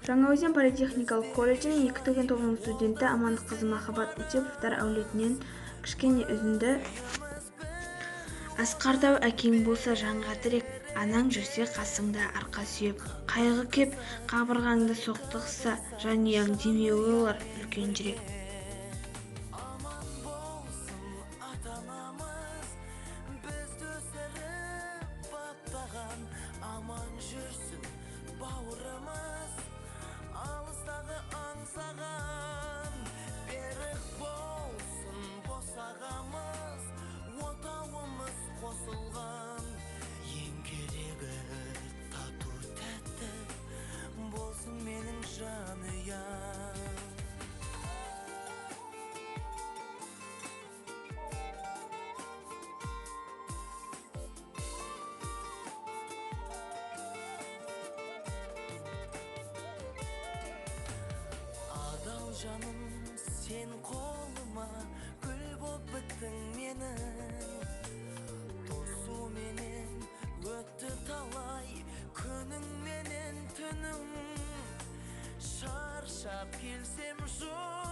Жаңаөзен политехникалық колледжінің 2 төгін тобының студенті Амандық қызы Махаббат Утеповтар әулетінен кішкене үзінді. Асқардау әкең болса жанға тірек, анаң жүрсе қасыңда арқа сүйеп, қайғы кеп қабырғаңды соқтықса, жанұяң демеуі олар үлкен жүрек. Аман жүрсін бауырымыз, алыстағы аңсаған, берік болсын босағамыз, отауымыз қосылған, ең керегі тату тәтті болсын менің жанұям. Жаным, сен қолыма гүл боп біттің менің, тосу менен өтті талай күнің менен түнің, шаршап келсем жоқ